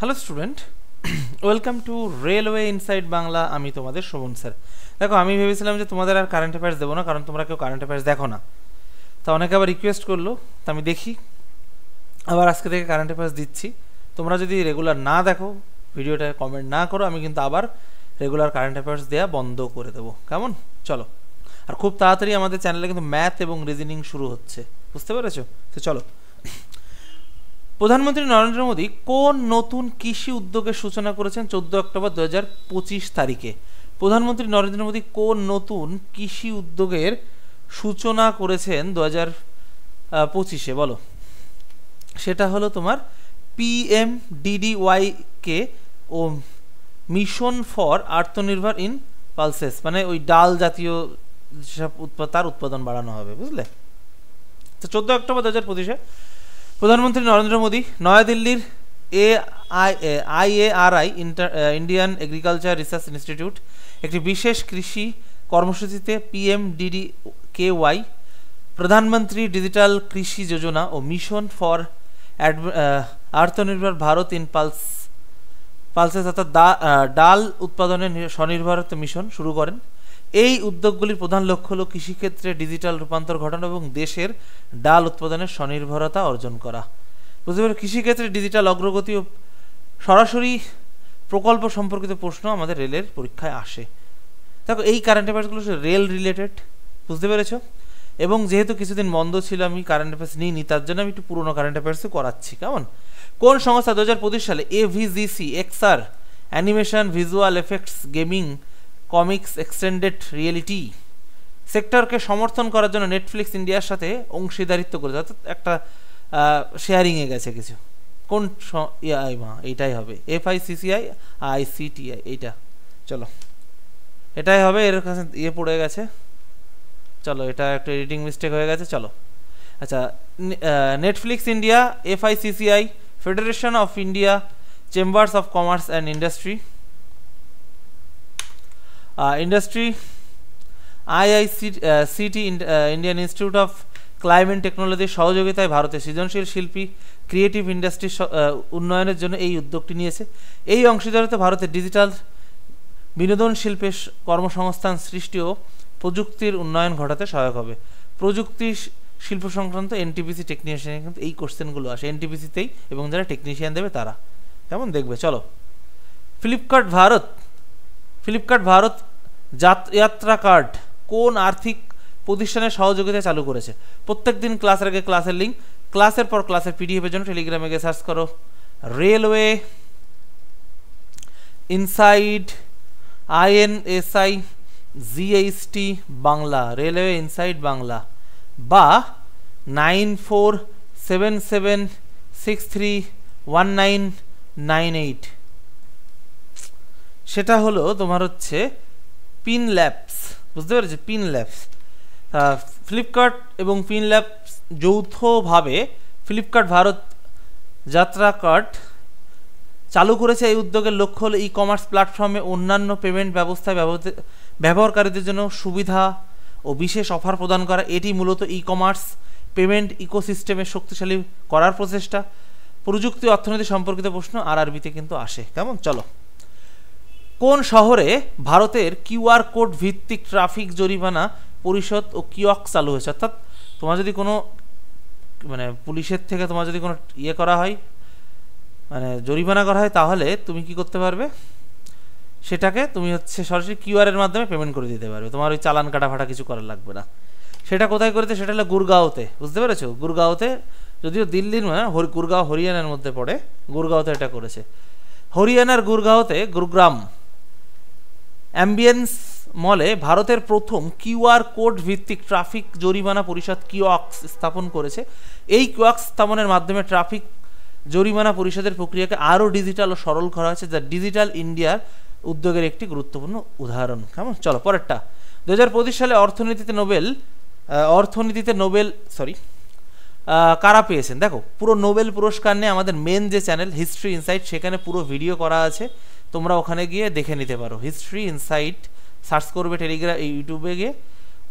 Hello student, welcome to railway inside Bangla. আমি তোমাদের Sovan sir. দেখো, আমি ভেবেছিলাম যে তোমাদের আর কারেন্ট অ্যাফেয়ার্স দেবো না, কারণ তোমরা কেউ কারেন্ট অ্যাফেয়ার্স দেখো না। তা অনেকে আবার রিকোয়েস্ট করলো, তা আমি দেখি আবার আজকে থেকে কারেন্ট অ্যাফেয়ার্স দিচ্ছি। তোমরা যদি রেগুলার না দেখো, ভিডিওটা কমেন্ট না করো, আমি কিন্তু আবার রেগুলার কারেন্ট অ্যাফেয়ার্স দেওয়া বন্ধ করে দেবো। কেমন? চলো। আর খুব তাড়াতাড়ি আমাদের চ্যানেলে কিন্তু ম্যাথ এবং রিজনিং শুরু হচ্ছে, বুঝতে পেরেছো? তো চলো। প্রধানমন্ত্রী নরেন্দ্র মোদী কোন নতুন কৃষি উদ্যোগের সূচনা করেছেন 14 অক্টোবর 2025 তারিখে? প্রধানমন্ত্রী নরেন্দ্র মোদী কোন নতুন কৃষি উদ্যোগের সূচনা করেছেন 2025-এ? বলো। সেটা হলো তোমার PMDDY-কে ও মিশন ফর আত্মনির্ভর ইন পালসেস, মানে ওই ডাল জাতীয় যেসব তার উৎপাদন বাড়ানো হবে, বুঝলে? তো 14 অক্টোবর 2025-এ প্রধানমন্ত্রী নরেন্দ্র মোদী নয়াদিল্লির IARI Indian Agriculture Research Institute একটি বিশেষ কৃষি কর্মসূচিতে PMDDKY, প্রধানমন্ত্রী ডিজিটাল কৃষি যোজনা ও মিশন ফর আত্মনির্ভর ভারত ইন পালসেস অর্থাৎ ডাল উৎপাদনের স্বনির্ভরতা মিশন শুরু করেন। এই উদ্যোগগুলির প্রধান লক্ষ্য হল কৃষিক্ষেত্রে ডিজিটাল রূপান্তর ঘটানো এবং দেশের ডাল উৎপাদনের স্বনির্ভরতা অর্জন করা। বুঝতে পারো, কৃষিক্ষেত্রে ডিজিটাল অগ্রগতি ও সরাসরি প্রকল্প সম্পর্কিত প্রশ্ন আমাদের রেলের পরীক্ষায় আসে। দেখো, এই কারেন্ট অ্যাফেয়ার্সগুলো রেল রিলেটেড, বুঝতে পেরেছো? এবং যেহেতু কিছুদিন বন্ধ ছিল, আমি কারেন্ট অ্যাফেয়ার্স নিইনি, তার জন্য আমি একটু পুরোনো কারেন্ট অ্যাফেয়ার্সও করাচ্ছি। কেমন? কোন সংস্থা 2025 সালে AVGC XR animation, visual effects, gaming, comics, extended reality সেক্টরকে সমর্থন করার জন্য নেটফ্লিক্স ইন্ডিয়ার সাথে অংশীদারিত্ব করেছে, অর্থাৎ একটা শেয়ারিংয়ে গেছে কিছু? কোন এইটাই হবে FICCI এইটা। চলো, এটাই হবে। এর কাছে পড়ে গেছে। চলো, এটা একটা এডিটিং মিস্টেক হয়ে গেছে। চলো, আচ্ছা। Netflix India, FICCI, federation of India chambers of commerce and industry, IICT Indian institute of climate টেকনোলজির সহযোগিতায় ভারতের সৃজনশীল শিল্পী ক্রিয়েটিভ ইন্ডাস্ট্রি উন্নয়নের জন্য এই উদ্যোগটি নিয়েছে। এই অংশীদারিত্ব ভারতের ডিজিটাল বিনোদন শিল্পের কর্মসংস্থান সৃষ্টি ও প্রযুক্তির উন্নয়ন ঘটাতে সহায়ক হবে। প্রযুক্তি শিল্প সংক্রান্ত NTPC টেকনিশিয়ান, কিন্তু এই কোশ্চেনগুলো আসে NTPC-তেই, এবং যারা টেকনিশিয়ান দেবে তারা কেমন দেখবে। চলো। ফ্লিপকার্ট ভারত যাত্রা কার্ড কোন আর্থিক প্রতিষ্ঠানের সহযোগিতায় চালু করেছে? প্রত্যেক দিন ক্লাসের আগে ক্লাসের লিঙ্ক, ক্লাসের পর ক্লাসের PDF-এর জন্য টেলিগ্রামে গিয়ে সার্চ করো railway inside INSIGHT Bangla, railway inside Bangla, বা 9477631998। সেটা হলো তোমার হচ্ছে পিন ল্যাবস, বুঝতে পেরেছি? Pin labs. ফ্লিপকার্ট এবং পিন ল্যাবস যৌথভাবে ফ্লিপকার্ট ভারত যাত্রা কার্ড চালু করেছে। এই উদ্যোগের লক্ষ্য হল ই-কমার্স প্ল্যাটফর্মে অন্যান্য পেমেন্ট ব্যবস্থায় ব্যবহারকারীদের জন্য সুবিধা ও বিশেষ অফার প্রদান করা। এটি মূলত ই-কমার্স পেমেন্ট ইকোসিস্টেমে শক্তিশালী করার প্রচেষ্টা। প্রযুক্তি অর্থনীতি সম্পর্কিত প্রশ্ন RRB-তে কিন্তু আসে। কেমন? চলো। কোন শহরে ভারতের QR কোড ভিত্তিক ট্রাফিক জরিমানা পরিশোধ ও কিয়স্ক চালু হয়েছে? অর্থাৎ তোমার যদি কোনো পুলিশের থেকে তোমার যদি কোনো করা হয়, জরিমানা করা হয়, তাহলে তুমি কি করতে পারবে? সেটাকে তুমি সরাসরি QR এর মাধ্যমে পেমেন্ট করে দিতে পারবে। তোমার ওই চালান কাটা ফাটা কিছু করার লাগবে না। সেটা কোথায় করেছে? সেটা হলো গুরগাঁওতে, বুঝতে পেরেছো? গুরগাঁওতে, যদিও দিল্লির গুরগাঁও হরিয়ানার মধ্যে পড়ে, গুরগাঁওতে এটা করেছে। হরিয়ানার গুরগাঁওতে গুরুগ্রাম অ্যাম্বিয়েন্স মলে ভারতের প্রথম QR কোড ভিত্তিক ট্রাফিক জরিমানা পরিশোধ কিয়স্ক স্থাপন করেছে। এই কিয়স্ক স্থাপনের মাধ্যমে ট্রাফিক জরিমানা পরিশোধের প্রক্রিয়াকে আরও ডিজিটাল ও সরল করা হয়েছে, যা ডিজিটাল ইন্ডিয়ার উদ্যোগের একটি গুরুত্বপূর্ণ উদাহরণ। কেমন? চলো, পরেরটা। 2025 সালে অর্থনীতিতে নোবেল কারা পেয়েছেন? দেখো, পুরো নোবেল পুরস্কার নিয়ে আমাদের মেন যে চ্যানেল হিস্ট্রি ইনসাইট, সেখানে পুরো ভিডিও করা আছে, তোমরা ওখানে গিয়ে দেখে নিতে পারো। হিস্ট্রি ইনসাইট সার্চ করবে ইউটিউবে গিয়ে,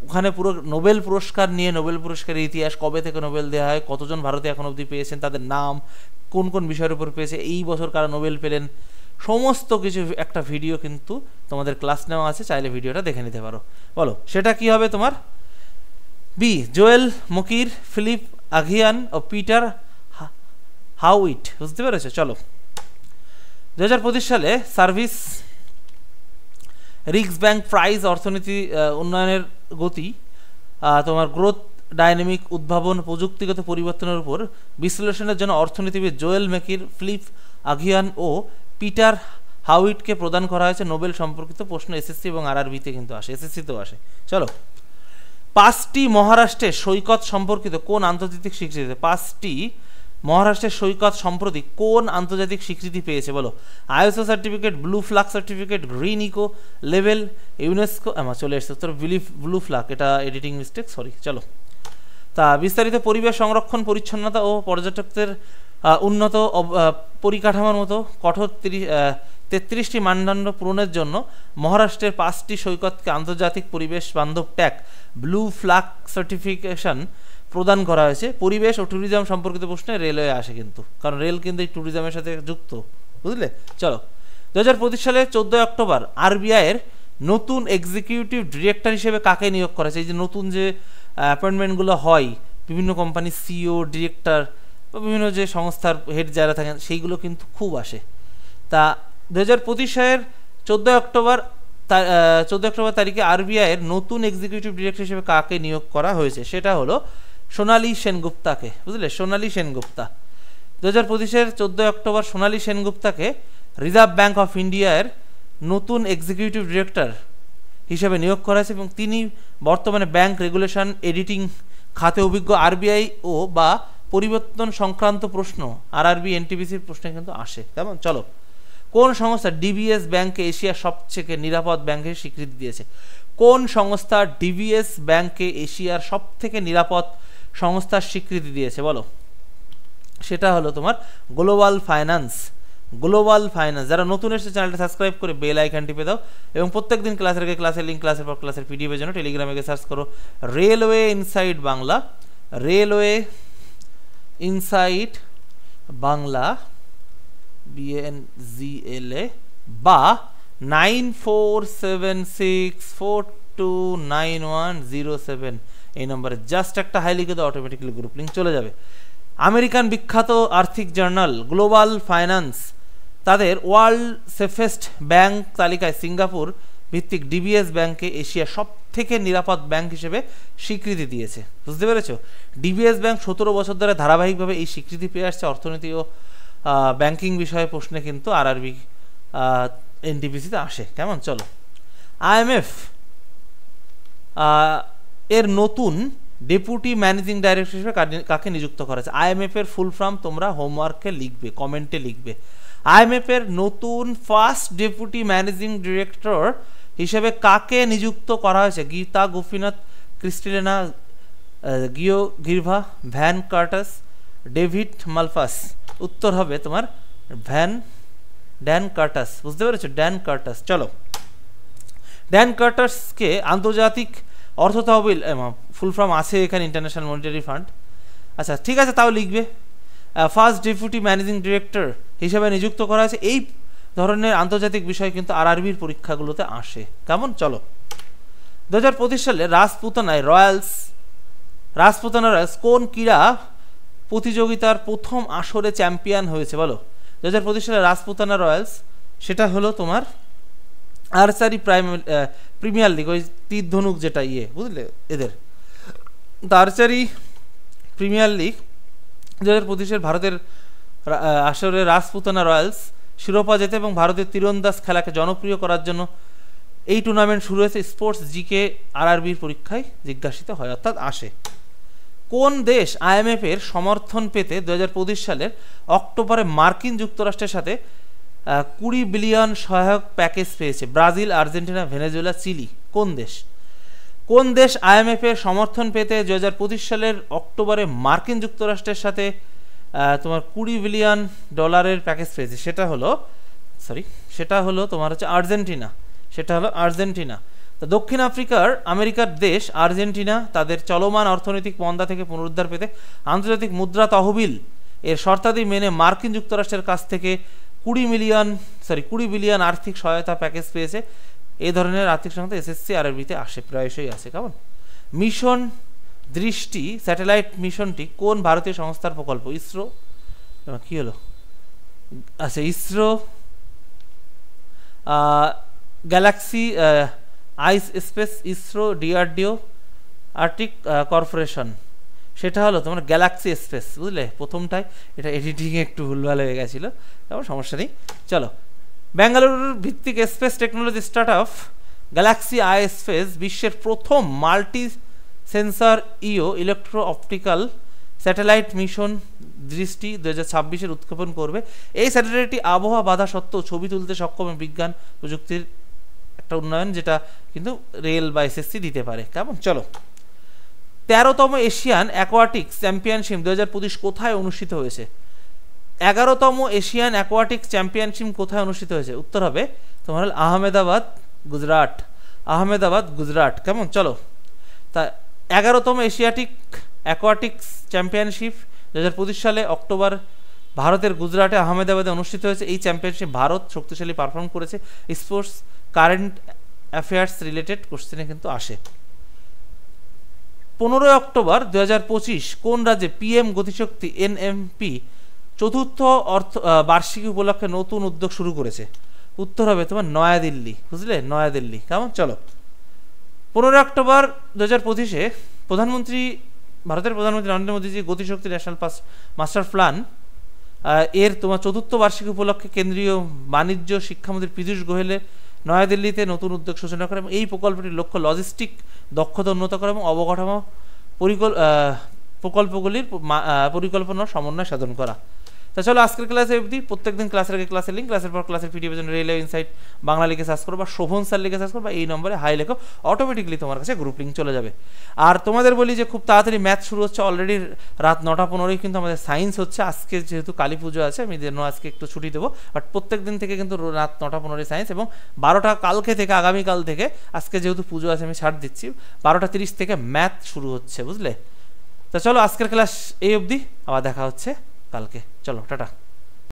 ওখানে পুরো নোবেল পুরস্কার নিয়ে, নোবেল পুরস্কারের ইতিহাস, কবে থেকে নোবেল দেওয়া হয়, কতজন ভারতে এখন অবধি পেয়েছেন, তাদের নাম, কোন কোন বিষয়ের উপর পেয়েছে, এই বছর কারা নোবেল পেলেন, সমস্ত কিছু একটা ভিডিও কিন্তু তোমাদের ক্লাস নেওয়া আছে, চাইলে ভিডিওটা দেখে নিতে পারো। বলো সেটা কি হবে তোমার? বি জোয়েল মুকির, ফিলিপ আগিয়ান ও পিটার হাউইট। বুঝতে পেরেছো? চলো 2025 সালে সার্ভিস রিক্স ব্যাংক প্রাইজ অর্থনীতি উন্নয়নের গতি, তোমার গ্রোথ ডাইনামিক উদ্ভাবন প্রযুক্তিগত পরিবর্তনের উপর বিশ্লেষণের জন্য অর্থনীতিবিদ জোয়েল মেকির, ফিলিপ আগিয়ান ও পিটার হাউইটকে প্রদান করা হয়েছে নোবেল সম্পর্কিত প্রশ্ন। এসএসসি এবং আরআরবিতে কিন্তু আসে, এসএসসিতেও আসে। চলো 5টি মহারাষ্ট্রের সৈকত সম্পর্কিত কোন আন্তর্জাতিক স্বীকৃতি? 5টি মহারাষ্ট্রের সৈকত সম্প্রতি কোন আন্তর্জাতিক স্বীকৃতি পেয়েছে? বলো ISO certificate, blue flag certificate, green eco লেভেল, ইউনেস্কো। চলে এসছে তোর ব্লু ফ্ল্যাগ, এটা এডিটিং মিস্টেক, সরি। চলো তা বিস্তারিত পরিবেশ সংরক্ষণ, পরিচ্ছন্নতা ও পর্যটকদের উন্নত পরিকাঠামোর মতো কঠোর 33টি মানদণ্ড পূরণের জন্য মহারাষ্ট্রের 5টি সৈকতকে আন্তর্জাতিক পরিবেশ বান্ধব ট্যাগ ব্লু ফ্ল্যাগ সার্টিফিকেশন প্রদান করা হয়েছে। পরিবেশ ও ট্যুরিজম সম্পর্কিত প্রশ্নে রেলওয়ে আসে কিন্তু, কারণ রেল কিন্তু এই ট্যুরিজমের সাথে যুক্ত, বুঝলে। চলো 2025 সালে 14 অক্টোবর আরবিআইয়ের নতুন এক্সিকিউটিভ ডিরেক্টর হিসেবে কাকে নিয়োগ করা হয়েছে? এই যে নতুন যে অ্যাপয়েন্টমেন্টগুলো হয় বিভিন্ন কোম্পানি, সিইও, ডিরেক্টর বা বিভিন্ন যে সংস্থার হেড যারা থাকেন, সেইগুলো কিন্তু খুব আসে। তা 2025 সালের 14 অক্টোবর তারিখে আরবিআইয়ের নতুন এক্সিকিউটিভ ডিরেক্টর হিসেবে কাকে নিয়োগ করা হয়েছে? সেটা হলো সোনালী সেনগুপ্তাকে, বুঝলে, সোনালী সেনগুপ্তা। 2025-এর 14 অক্টোবর সোনালী সেনগুপ্তাকে রিজার্ভ ব্যাঙ্ক অফ ইন্ডিয়ার নতুন এক্সিকিউটিভ ডিরেক্টর হিসেবে নিয়োগ করা হয়েছে এবং তিনি বর্তমানে ব্যাংক রেগুলেশন, এডিটিং খাতে অভিজ্ঞ। আরবিআই ও বা পরিবর্তন সংক্রান্ত প্রশ্ন আরআরবি এনটিপিসির প্রশ্নে কিন্তু আসে, কেমন? চলো কোন সংস্থা ডিবিএস ব্যাংকে এশিয়ার সবথেকে নিরাপদ ব্যাংকের স্বীকৃতি দিয়েছে? কোন সংস্থা ডিবিএস ব্যাংকে এশিয়ার সবথেকে নিরাপদ সংস্থার স্বীকৃতি দিয়েছে? বলো সেটা হলো তোমার গ্লোবাল ফাইন্যান্স। Global finance. যারা নতুন এসে চ্যানেলটা সাবস্ক্রাইব করে বেল আইকন টিপে দাও এবং প্রত্যেকদিন ক্লাসের আগে ক্লাসের লিঙ্ক, ক্লাসের পর ক্লাসের পিডিএফের জন্য টেলিগ্রামে গিয়ে সার্চ করো railway inside Bangla, railway inside Bangla BNZLA বা 9476429107 এই নম্বরে জাস্ট একটা হাই লিখে দাও, অটোমেটিক্যালি গ্রুপ লিঙ্ক চলে যাবে। আমেরিকান বিখ্যাত আর্থিক জার্নাল গ্লোবাল ফাইন্যান্স তাদের ওয়ার্ল্ড সেফেস্ট ব্যাংক তালিকায় সিঙ্গাপুর ভিত্তিক ডিবিএস ব্যাংকে এশিয়ার সব থেকে নিরাপদ ব্যাংক হিসেবে স্বীকৃতি দিয়েছে। বুঝতে পেরেছো? ডিবিএস ব্যাংক 17 বছর ধরে ধারাবাহিকভাবে এই স্বীকৃতি পেয়ে আসছে। অর্থনীতি ও ব্যাংকিং বিষয়ে প্রশ্নে কিন্তু আরআরবি এনটিপিসিতে আসে, কেমন? চলো আইএমএফ এর নতুন ডেপুটি ম্যানেজিং ডাইরেক্টর হিসেবে কাকে নিযুক্ত করা হয়েছে? আইএমএফ এর ফুল ফর্ম তোমরা হোমওয়ার্কে লিখবে, কমেন্টে লিখবে। আইএমএফ এর নতুন ফার্স্ট ডেপুটি ম্যানেজিং ডিরেক্টর হিসেবে কাকে নিযুক্ত করা হয়েছে? গীতা গোপীনাথ, ক্রিস্টিলেনা গিওগির্ভা, ভ্যান কার্টাস, ডেভিড মালপাস। উত্তর হবে তোমার ড্যান কার্টাস। বুঝতে পেরেছো? Dan Katz. চলো ড্যান কার্টাসকে আন্তর্জাতিক অর্থ তহবিল, ফুল ফর্ম আছে এখানে, ইন্টারন্যাশনাল মনিটারি ফান্ড। আচ্ছা ঠিক আছে, তাও লিখবে। ফার্স্ট ডেপুটি ম্যানেজিং ডিরেক্টর হিসেবে নিযুক্ত করা হয়েছে। এই ধরনের আন্তর্জাতিক বিষয় কিন্তু আরআরবির পরীক্ষাগুলোতে আসে, কেমন? চলো 2025 সালে রাজপুতানা রয়্যালস কোন ক্রীড়া প্রতিযোগিতার প্রথম আসরে চ্যাম্পিয়ন হয়েছে? বলো 2025 সালে রাজপুতানা রয়্যালস, সেটা হলো তোমার আর্চারি প্রিমিয়ার লিগ, ওই তীর ধনুক যেটা বুঝলে এদের, আর্চারি প্রিমিয়ার লিগ 2025-এর ভারতের আসরে রাজপুতানা রয়্যালস শিরোপা জেতে এবং ভারতের তীরন্দাজ খেলাকে জনপ্রিয় করার জন্য এই টুর্নামেন্ট শুরু হয়েছে। স্পোর্টস জিকে আরআরবির পরীক্ষায় জিজ্ঞাসিত হয়, অর্থাৎ আসে। কোন দেশ আইএমএফ এর সমর্থন পেতে 2025 সালের অক্টোবরে মার্কিন যুক্তরাষ্ট্রের সাথে 20 বিলিয়ন সহায়ক প্যাকেজ পেয়েছে? Brazil, Argentina, Venezuela, Chile. কোন দেশ আইএমএফ এর সমর্থন পেতে 2025 সালের অক্টোবরে মার্কিন যুক্তরাষ্ট্রের সাথে তোমার 20 বিলিয়ন ডলারের প্যাকেজ পেয়েছে? সেটা হলো তোমার হচ্ছে আর্জেন্টিনা। দক্ষিণ আমেরিকার দেশ আর্জেন্টিনা তাদের চলমান অর্থনৈতিক মন্দা থেকে পুনরুদ্ধার পেতে আন্তর্জাতিক মুদ্রা তহবিল এর শর্তাদি মেনে মার্কিন যুক্তরাষ্ট্রের কাছ থেকে 20 বিলিয়ন আর্থিক সহায়তা প্যাকেজ পেয়েছে। এই ধরনের আর্থিক সহায়তা এসএসসি আরবিতে আসে, প্রায়শই আসে। কেমন? মিশন দৃষ্টি স্যাটেলাইট মিশনটি কোন ভারতীয় সংস্থার প্রকল্প? ইসরো। কি হলো? আচ্ছা, ISRO, Galaxeye space, ISRO, DRDO, আর্টিক কর্পোরেশন। সেটা হলো তোমার গ্যালাক্সি স্পেস, বুঝলে? প্রথমটায় এটা এডিটিংয়ে একটু ভুলভাল হয়ে গেছিলো, তেমন সমস্যা নেই। চলো, বেঙ্গালুরু ভিত্তিক space technology start up Galaxy I space বিশ্বের প্রথম multi sensor electro optical satellite mission দৃষ্টি 2026 উৎক্ষেপণ করবে। এই স্যাটেলাইটটি আবহাওয়া বাধা সত্ত্বেও ছবি তুলতে সক্ষম বিজ্ঞান প্রযুক্তির একটা উন্নয়ন, যেটা কিন্তু রেল বা এসএসসি দিতে পারে। কেমন? চলো, 13তম এশিয়ান অ্যাকোয়াটিক্স চ্যাম্পিয়নশিপ 2025 কোথায় অনুষ্ঠিত হয়েছে? 11তম এশিয়ান অ্যাকোয়াটিক্স চ্যাম্পিয়নশিপ কোথায় অনুষ্ঠিত হয়েছে? উত্তর হবে তোমার হল আহমেদাবাদ, গুজরাট। আহমেদাবাদ, গুজরাট। কেমন? চলো, তা 11তম এশিয়াটিক অ্যাকোয়াটিক্স চ্যাম্পিয়নশিপ 2025 সালে অক্টোবর ভারতের গুজরাটে আহমেদাবাদে অনুষ্ঠিত হয়েছে। এই চ্যাম্পিয়নশিপ ভারত শক্তিশালী পারফর্ম করেছে। স্পোর্টস কারেন্ট অ্যাফেয়ার্স রিলেটেড কোশ্চেনে কিন্তু আসে। 15 অক্টোবর 2025 কোন রাজ্যে পিএম গতিশক্তি এনএমপি চতুর্থ বার্ষিকী উপলক্ষে নতুন উদ্যোগ শুরু করেছে? উত্তর হবে তোমার নয়াদিল্লি, বুঝলে? নয়াদিল্লি। কেমন? চলো, 15 অক্টোবর 2025 ভারতের প্রধানমন্ত্রী নরেন্দ্র মোদীজি গতিশক্তি ন্যাশনাল মাস্টার প্ল্যান এর তোমার চতুর্থ বার্ষিকী উপলক্ষে কেন্দ্রীয় বাণিজ্য শিক্ষামন্ত্রী পীযূষ গোয়েলের নয়াদিল্লিতে নতুন উদ্যোগ সূচনা করে। এবং এই প্রকল্পটির লক্ষ্য লজিস্টিক দক্ষতা উন্নত করা এবং অবকাঠামো প্রকল্পগুলির পরিকল্পনার সমন্বয় সাধন করা। তা চলো, আজকের ক্লাসে অবধি। প্রত্যেকদিন ক্লাসের আগে ক্লাসের লিঙ্ক, ক্লাসের পর ক্লাসের পিডিএফের জন্য রেলওয়ে ইনসাইট বাংলা লিখে সার্চ করো বা শোভন স্যার লিখে সার্চ করো বা এই নম্বরে হাই লেখো, অটোমেটিকলি তোমার কাছে গ্রুপ লিঙ্ক চলে যাবে। আর তোমাদের বলি যে খুব তাড়াতাড়ি ম্যাথ শুরু হচ্ছে, অলরেডি রাত 9:15 কিন্তু আমাদের সায়েন্স হচ্ছে। আজকে যেহেতু কালী পুজো আছে, আমি জন্য আজকে একটু ছুটি দেবো, বাট প্রত্যেক দিন থেকে কিন্তু রাত 9:15 সায়েন্স, এবং 12টা কালকে থেকে, আগামীকাল থেকে, আজকে যেহেতু পুজো আছে আমি ছাড় দিচ্ছি, 12:30 থেকে ম্যাথ শুরু হচ্ছে, বুঝলে? তা চলো, আজকের ক্লাস এই অবধি, আবার দেখা হচ্ছে কালকে। চলো, টাটা।